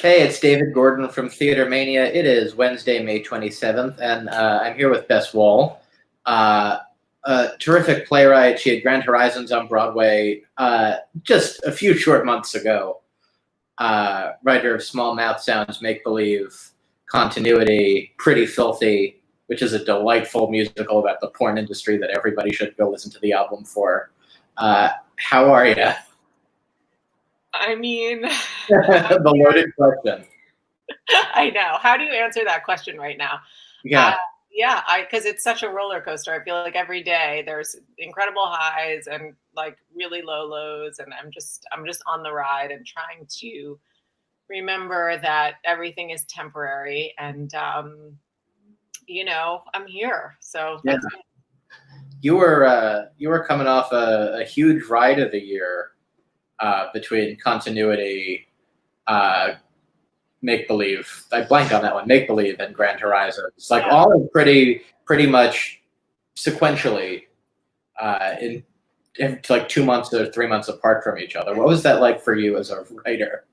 Hey, it's David Gordon from TheaterMania. It is Wednesday, May 27th, and I'm here with Bess Wohl, a terrific playwright. She had Grand Horizons on Broadway just a few short months ago. Writer of Smallmouth Sounds, Make Believe, Continuity, Pretty Filthy, which is a delightful musical about the porn industry that everybody should go listen to the album for. How are you? I mean, The loaded question. I know. How do you answer that question right now? Yeah. Because it's such a roller coaster. I feel like every day there's incredible highs and like really low lows, and I'm just on the ride and trying to remember that everything is temporary, and I'm here. So that's good. You were coming off a huge ride of the year between Continuity, Make Believe. I blanked on that one. Make Believe and Grand Horizons. Like all pretty much sequentially in like 2 months or 3 months apart from each other. What was that like for you as a writer?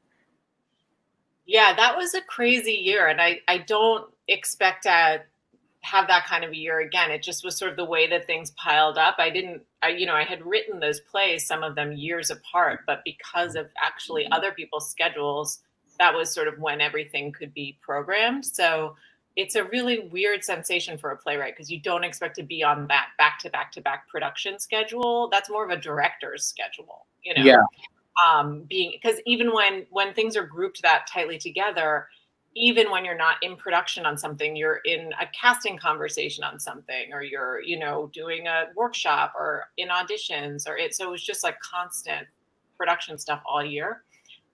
Yeah, that was a crazy year, and I don't expect to have that kind of a year again. It just was sort of the way that things piled up. I had written those plays, some of them years apart, but because of actually other people's schedules, that was sort of when everything could be programmed. So it's a really weird sensation for a playwright because you don't expect to be on that back to back production schedule. That's more of a director's schedule, Yeah. Because even when things are grouped that tightly together, even when you're not in production on something, you're in a casting conversation on something, or you're, doing a workshop or in auditions, so it was just like constant production stuff all year.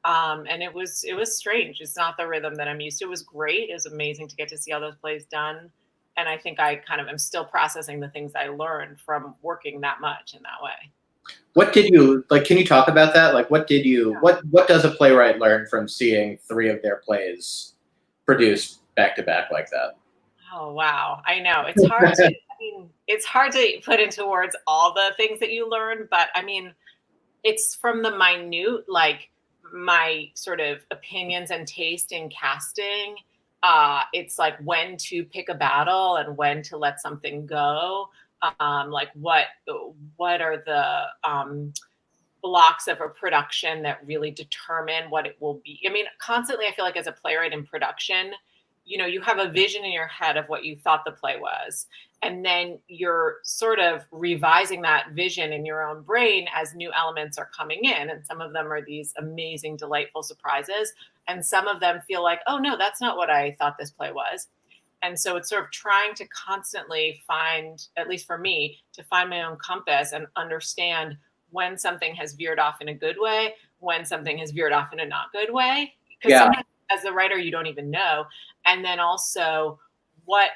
And it was strange. It's not the rhythm that I'm used to. It was great. It was amazing to get to see all those plays done. And I think I kind of am still processing the things I learned from working that much in that way. What did you like? Can you talk about that? Like, what does a playwright learn from seeing 3 of their plays produced back to back like that? Oh, wow. I know. It's hard to, it's hard to put into words all the things that you learn, but I mean, it's from the minute, like my sort of opinions and taste in casting. It's like when to pick a battle and when to let something go. Like what are the blocks of a production that really determine what it will be. I mean, constantly, I feel like as a playwright in production, you have a vision in your head of what you thought the play was. And then you're sort of revising that vision in your own brain as new elements are coming in. And some of them are these amazing, delightful surprises. And some of them feel like, oh, no, that's not what I thought this play was. And so it's sort of trying to constantly find, at least for me, to find my own compass and understand when something has veered off in a good way, when something has veered off in a not good way. Because sometimes as the writer, you don't even know. And then also what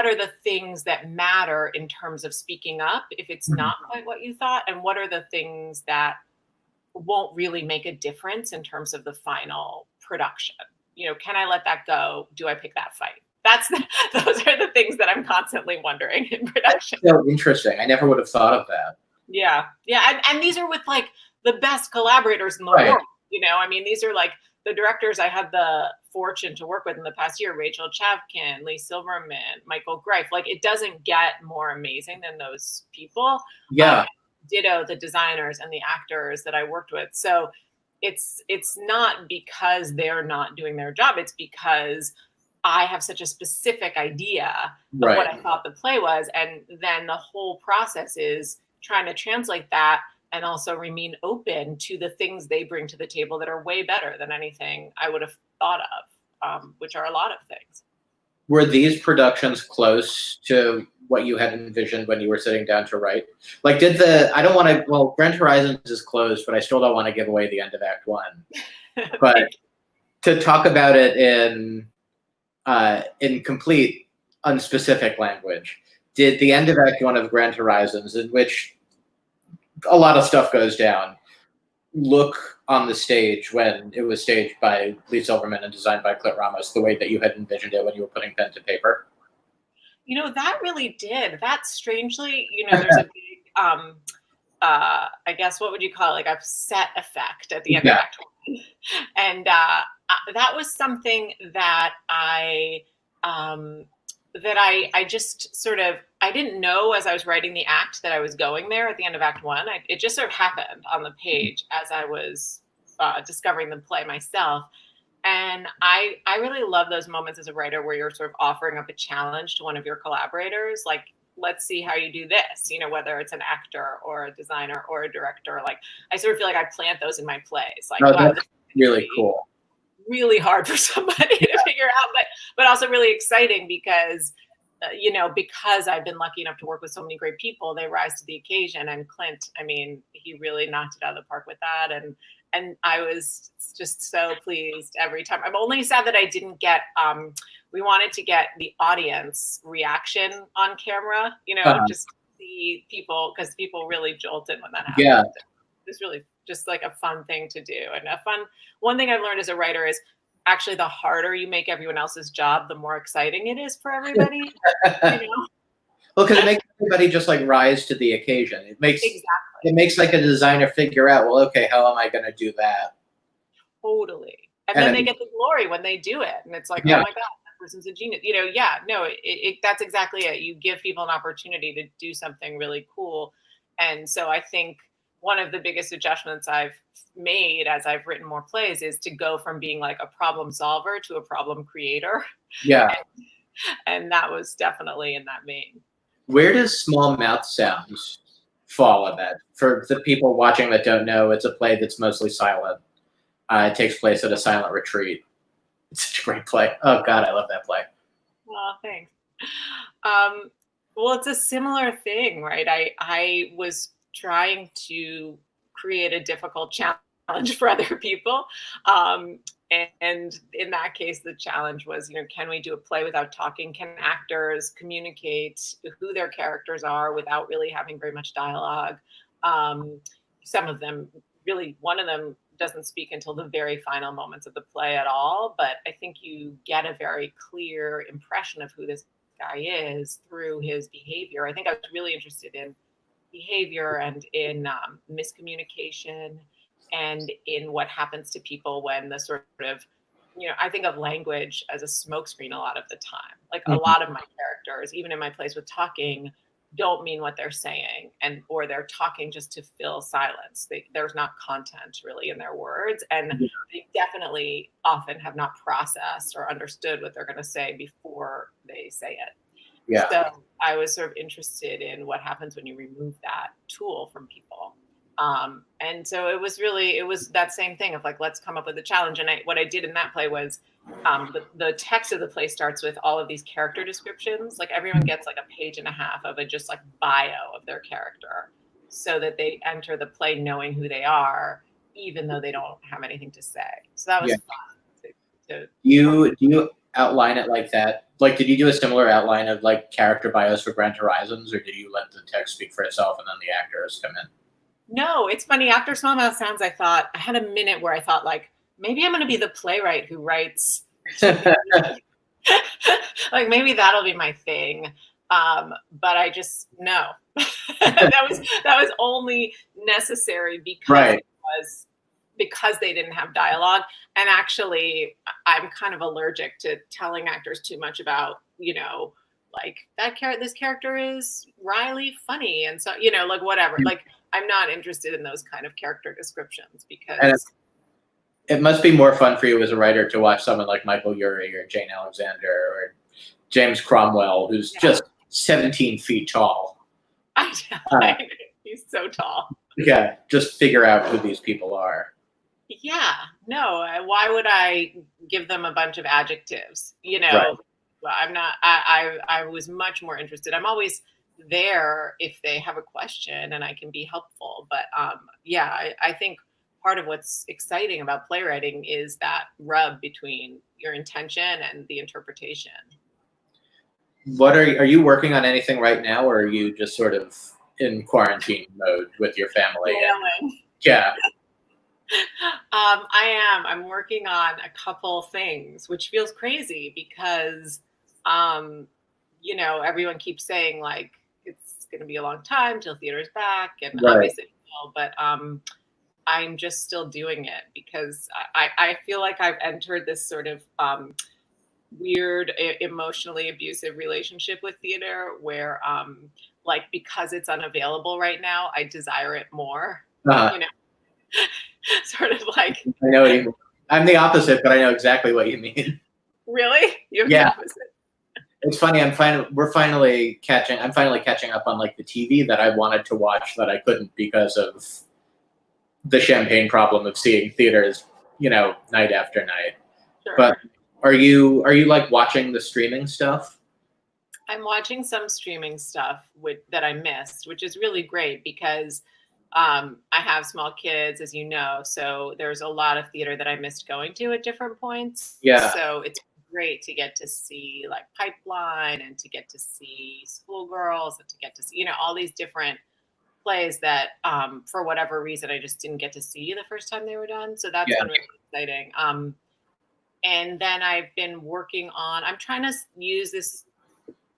are the things that matter in terms of speaking up if it's not quite what you thought? And what are the things that won't really make a difference in terms of the final production? Can I let that go? Do I pick that fight? Those are the things that I'm constantly wondering in production. That's so interesting. I never would have thought of that. Yeah. And these are with like the best collaborators in the world. These are like the directors I had the fortune to work with in the past year: Rachel Chavkin, Lee Silverman, Michael Greif. Like, it doesn't get more amazing than those people. Yeah. Ditto the designers and the actors that I worked with. So it's not because they're not doing their job. It's because I have such a specific idea of what I thought the play was. And then the whole process is trying to translate that and also remain open to the things they bring to the table that are way better than anything I would have thought of, which are a lot of things. Were these productions close to what you had envisioned when you were sitting down to write? Like, Grand Horizons is closed, but I still don't want to give away the end of Act 1. But to talk about it in complete unspecific language, did the end of Act 1 of Grand Horizons, in which a lot of stuff goes down, look on the stage when it was staged by Lee Silverman and designed by Clint Ramos the way that you had envisioned it when you were putting pen to paper? That really did. That strangely, there's a big, I guess, what would you call it? Like a set effect at the end of Act 1. And that was something that I just sort of, I didn't know as I was writing the act that I was going there at the end of Act One. It just sort of happened on the page as I was discovering the play myself. And I really love those moments as a writer where you're sort of offering up a challenge to one of your collaborators, like, let's see how you do this, whether it's an actor or a designer or a director. Like, I sort of feel like I plant those in my plays. Like, Oh, wow, that's really cool. Really hard for somebody to figure out, but also really exciting because, because I've been lucky enough to work with so many great people, they rise to the occasion. And Clint, I mean, he really knocked it out of the park with that. And I was just so pleased every time. I'm only sad that I didn't get, we wanted to get the audience reaction on camera, just see people, because people really jolted when that happened. Yeah. It was really just like a fun thing to do. And one thing I've learned as a writer is actually the harder you make everyone else's job, the more exciting it is for everybody. Well, because it makes everybody just like rise to the occasion. It makes like a designer figure out, well, okay, how am I going to do that? Totally. And then they get the glory when they do it. And it's like, oh my God, that person's a genius. That's exactly it. You give people an opportunity to do something really cool. And so I think one of the biggest adjustments I've made as I've written more plays is to go from being like a problem solver to a problem creator. Yeah. And that was definitely in that vein. Where does Small Mouth Sounds fall in that? For the people watching that don't know, it's a play that's mostly silent. It takes place at a silent retreat. It's such a great play. Oh God, I love that play. Oh, thanks. Well, it's a similar thing, right? I was trying to create a difficult challenge for other people. And in that case, the challenge was, can we do a play without talking? Can actors communicate who their characters are without really having very much dialogue? Some of them, really, one of them doesn't speak until the very final moments of the play at all. But I think you get a very clear impression of who this guy is through his behavior. I think I was really interested in behavior and in miscommunication and in what happens to people when the sort of, I think of language as a smokescreen a lot of the time. Like a lot of my characters, even in my plays with talking, don't mean what they're saying, or they're talking just to fill silence. There's not content really in their words, and they definitely often have not processed or understood what they're going to say before they say it. Yeah. So I was sort of interested in what happens when you remove that tool from people. And so it was that same thing of like, let's come up with a challenge. And what I did in that play was the text of the play starts with all of these character descriptions. Like everyone gets like a page and a half of a just like bio of their character so that they enter the play knowing who they are, even though they don't have anything to say. So that was fun. Do you outline it like that? Like, did you do a similar outline of like character bios for Grand Horizons, or did you let the text speak for itself and then the actors come in? No, it's funny. After Smallmouth Sounds, I had a minute where I thought like, maybe I'm going to be the playwright who writes. Like maybe that'll be my thing. But I just, no, that was only necessary because they didn't have dialogue. And actually I'm kind of allergic to telling actors too much about, like this character is Riley funny. And so, like whatever, like I'm not interested in those kind of character descriptions because it must be more fun for you as a writer to watch someone like Michael Urie or Jane Alexander or James Cromwell, who's just 17 feet tall. I know. He's so tall. Yeah, just figure out who these people are. Yeah, no. Why would I give them a bunch of adjectives? Right. Well, I'm not. I was much more interested. I'm always there if they have a question and I can be helpful. But I think part of what's exciting about playwriting is that rub between your intention and the interpretation. What are you working on anything right now, or are you just sort of in quarantine mode with your family? Yeah. I am. I'm working on a couple things, which feels crazy because, everyone keeps saying like it's going to be a long time till theater's back, and obviously, but I'm just still doing it because I feel like I've entered this sort of weird, emotionally abusive relationship with theater where, like, because it's unavailable right now, I desire it more, you know, sort of like. I know what you mean. I'm the opposite, but I know exactly what you mean. Really? You're the Yeah. opposite. It's funny. I'm finally catching up on like the TV that I wanted to watch that I couldn't because of the champagne problem of seeing theaters, night after night. Sure. But are you like watching the streaming stuff? I'm watching some streaming stuff that I missed, which is really great because I have small kids, as you know, so there's a lot of theater that I missed going to at different points. Yeah. So it's great to get to see like Pipeline and to get to see Schoolgirls and to get to see, all these different plays that for whatever reason I just didn't get to see the first time they were done. So that's been really exciting. And then I've been working on, I'm trying to use this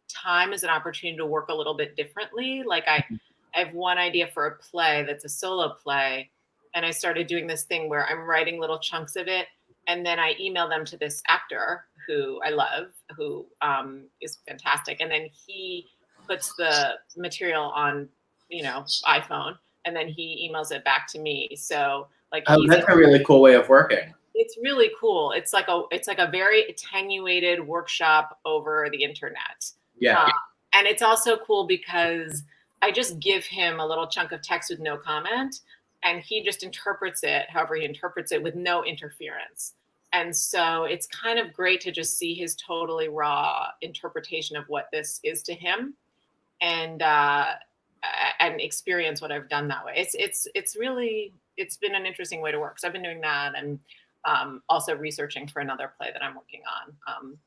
time as an opportunity to work a little bit differently. Like I have one idea for a play that's a solo play. And I started doing this thing where I'm writing little chunks of it. And then I email them to this actor who I love, who is fantastic. And then he puts the material on, iPhone, and then he emails it back to me. So like, that's a really cool way of working. It's really cool. It's like a very attenuated workshop over the internet. Yeah. And it's also cool because I just give him a little chunk of text with no comment, and he just interprets it however he interprets it with no interference. And so it's kind of great to just see his totally raw interpretation of what this is to him, and experience what I've done that way. It's been an interesting way to work. So I've been doing that, and also researching for another play that I'm working on.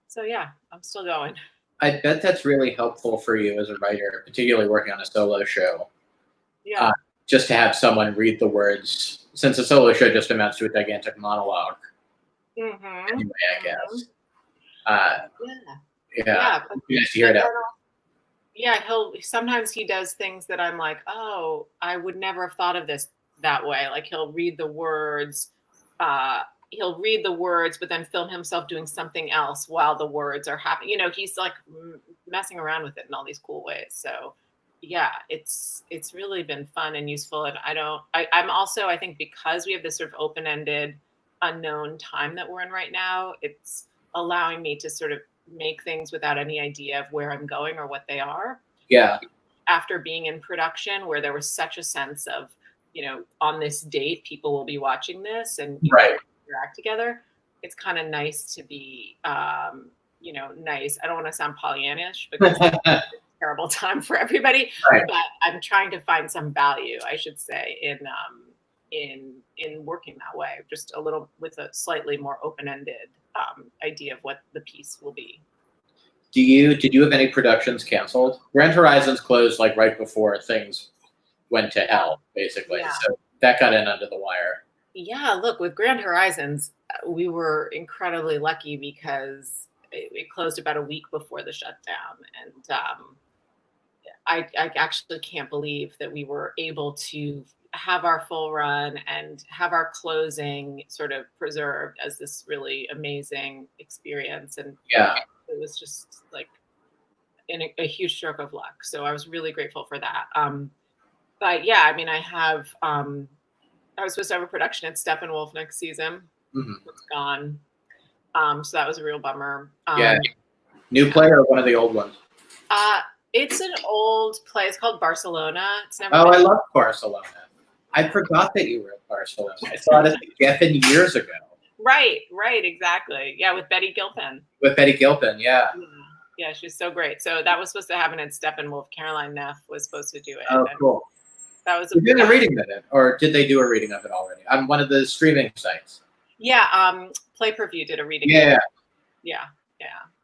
So yeah, I'm still going. I bet that's really helpful for you as a writer, particularly working on a solo show. Yeah. Just to have someone read the words, since a solo show just amounts to a gigantic monologue. Mm-hmm. Anyway, I guess. Yeah. Nice to hear that. Yeah, sometimes he does things that I'm like, oh, I would never have thought of this that way. Like he'll read the words, but then film himself doing something else while the words are happening. He's like messing around with it in all these cool ways. So yeah, it's really been fun and useful. And I'm also, I think because we have this sort of open-ended, unknown time that we're in right now, it's allowing me to sort of make things without any idea of where I'm going or what they are. Yeah. After being in production where there was such a sense of, on this date, people will be watching this and interact together. It's kind of nice to be, nice. I don't want to sound Pollyannish because it's a terrible time for everybody, but I'm trying to find some value, I should say, in working that way, just a little with a slightly more open-ended idea of what the piece will be. Did you have any productions canceled? Grand Horizons closed like right before things went to hell, basically. Yeah. So that got in under the wire. Yeah, look, with Grand Horizons, we were incredibly lucky because it closed about a week before the shutdown. And I actually can't believe that we were able to have our full run and have our closing sort of preserved as this really amazing experience. And it was just like a huge stroke of luck. So I was really grateful for that. But yeah, I mean, I was supposed to have a production at Steppenwolf next season. Mm-hmm. It's gone. So that was a real bummer. New play or one of the old ones? It's an old play. It's called Barcelona. I love Barcelona. I forgot that you were at Barcelona. I saw it at the Geffen years ago. Right, exactly. Yeah, with Betty Gilpin. Yeah. Yeah, she's so great. So that was supposed to happen at Steppenwolf. Caroline Neff was supposed to do it. Oh, cool. That was did a reading of it, or did they do a reading of it already on one of the streaming sites? Yeah, Play Per View did a reading. Yeah. Yeah.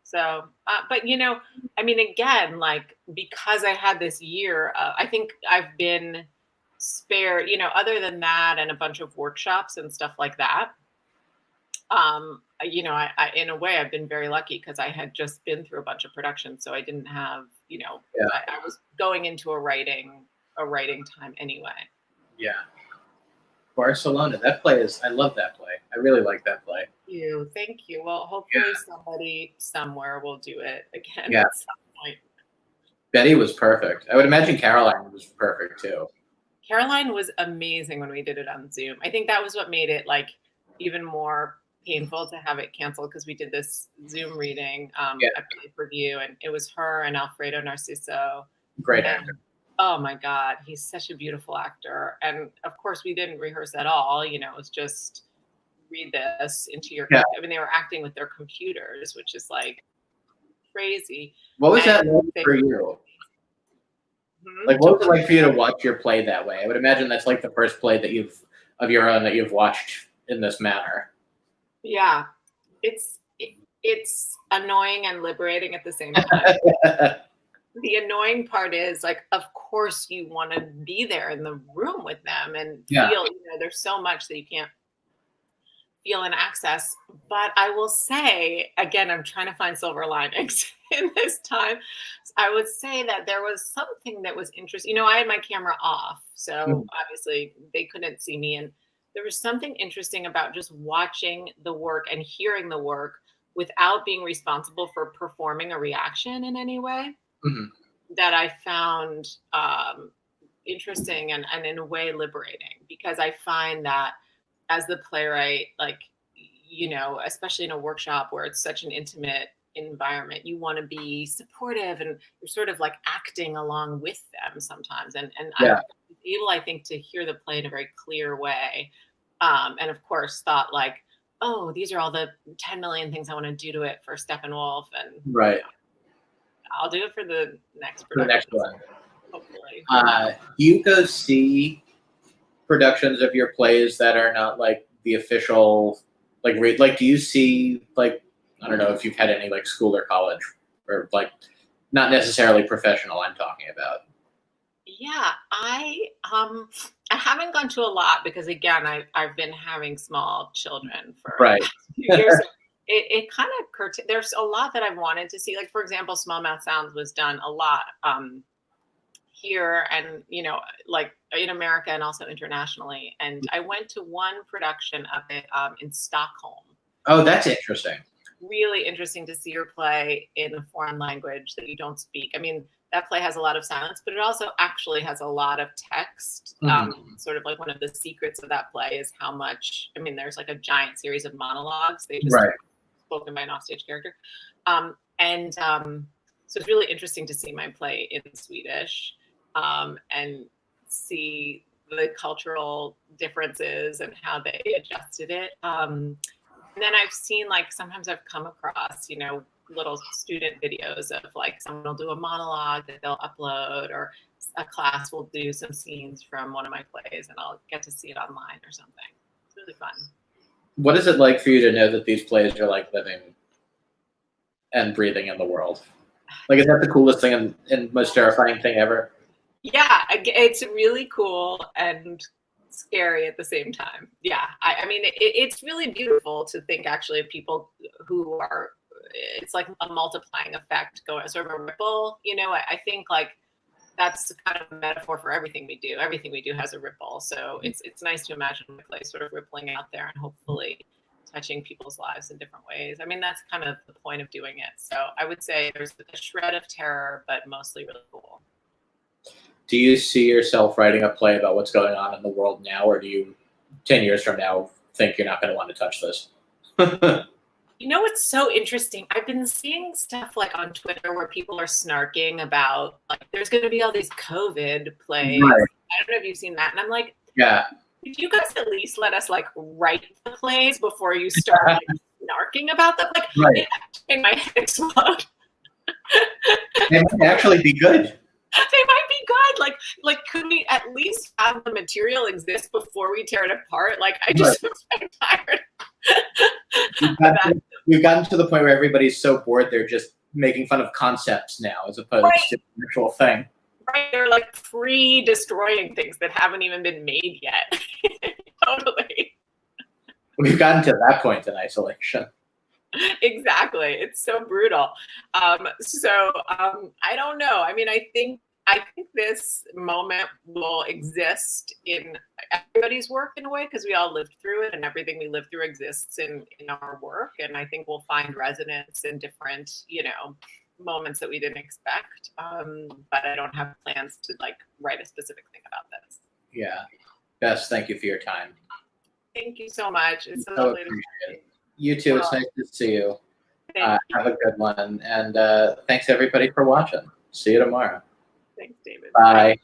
So, but I mean, again, like because I had this year, I think I've been spared. Other than that, and a bunch of workshops and stuff like that. I in a way, I've been very lucky because I had just been through a bunch of productions, so I didn't have, I was going into a writing time anyway. Yeah. Barcelona. That play is, I love that play. I really like that play. Thank you. Well, hopefully somebody somewhere will do it again Yeah. at some point. Betty was perfect. I would imagine Caroline was perfect too. Caroline was amazing when we did it on Zoom. I think that was what made it like even more painful to have it canceled, because we did this Zoom reading at pay-per-view, and it was her and Alfredo Narciso. Great actor. Oh my God, he's such a beautiful actor. And of course, we didn't rehearse at all. You know, it was just read this into your. I mean, they were acting with their computers, which is like crazy. What was that like for you? Like, what was it like for you to watch your play that way? I would imagine that's like the first play that of your own that you've watched in this manner. Yeah, it's annoying and liberating at the same time. The annoying part is, like, of course you want to be there in the room with them and feel, you know, there's so much that you can't feel and access. But I will say, again, I'm trying to find silver linings in this time. I would say that there was something that was interesting. You know, I had my camera off, so obviously they couldn't see me. And there was something interesting about just watching the work and hearing the work without being responsible for performing a reaction in any way. That I found interesting and in a way liberating, because I find that as the playwright, like, you know, especially in a workshop where it's such an intimate environment, you want to be supportive and you're sort of like acting along with them sometimes. And I'm able, I think, to hear the play in a very clear way. And of course thought like, oh, these are all the 10 million things I want to do to it for Steppenwolf. And right. You know, I'll do it for the next production. For the next one. Hopefully. Do you go see productions of your plays that are not like the official, like do you see, like, I don't know if you've had any like school or college, or like not necessarily professional, I'm talking about? Yeah, I haven't gone to a lot because, again, I've been having small children for a few years. It kind of there's a lot that I've wanted to see. Like, for example, Smallmouth Sounds was done a lot here and, you know, like in America and also internationally. And I went to one production of it in Stockholm. Oh, that's interesting. Really interesting to see your play in a foreign language that you don't speak. I mean, that play has a lot of silence, but it also actually has a lot of text. Sort of like one of the secrets of that play is how much, I mean, there's like a giant series of monologues. They just spoken by an offstage character. So it's really interesting to see my play in Swedish and see the cultural differences and how they adjusted it. And then I've seen, like, sometimes I've come across, you know, little student videos of like someone will do a monologue that they'll upload, or a class will do some scenes from one of my plays and I'll get to see it online or something. It's really fun. What is it like for you to know that these plays are like living and breathing in the world? Like, is that the coolest thing and most terrifying thing ever? Yeah, it's really cool and scary at the same time. Yeah, I mean, it's really beautiful to think actually of people who are, it's like a multiplying effect, going sort of a ripple, you know. I think like that's kind of a metaphor for everything we do. Everything we do has a ripple. So it's nice to imagine the play sort of rippling out there and hopefully touching people's lives in different ways. I mean, that's kind of the point of doing it. So I would say there's a shred of terror, but mostly really cool. Do you see yourself writing a play about what's going on in the world now, or do you, 10 years from now, think you're not going to want to touch this? You know, it's so interesting. I've been seeing stuff like on Twitter where people are snarking about like there's going to be all these COVID plays. Right. I don't know if you've seen that. And I'm like, yeah. Could you guys at least let us like write the plays before you start like, snarking about them? Like, right. In my head explode. They might actually be good. They might be good. Like, could we at least have the material exist before we tear it apart? Like, I just am tired. We've gotten to the point where everybody's so bored they're just making fun of concepts now as opposed to the actual thing. Right, they're like destroying things that haven't even been made yet. Totally. We've gotten to that point in isolation. Exactly. It's so brutal. I don't know. I mean, I think I think this moment will exist in everybody's work in a way, because we all lived through it, and everything we lived through exists in our work. And I think we'll find resonance in different, moments that we didn't expect. But I don't have plans to like write a specific thing about this. Yeah. Bess, thank you for your time. Thank you so much. It's so So lovely to appreciate it. You too. It's nice to see you. Thank you. Have a good one. And thanks everybody for watching. See you tomorrow. Thanks, David. Bye.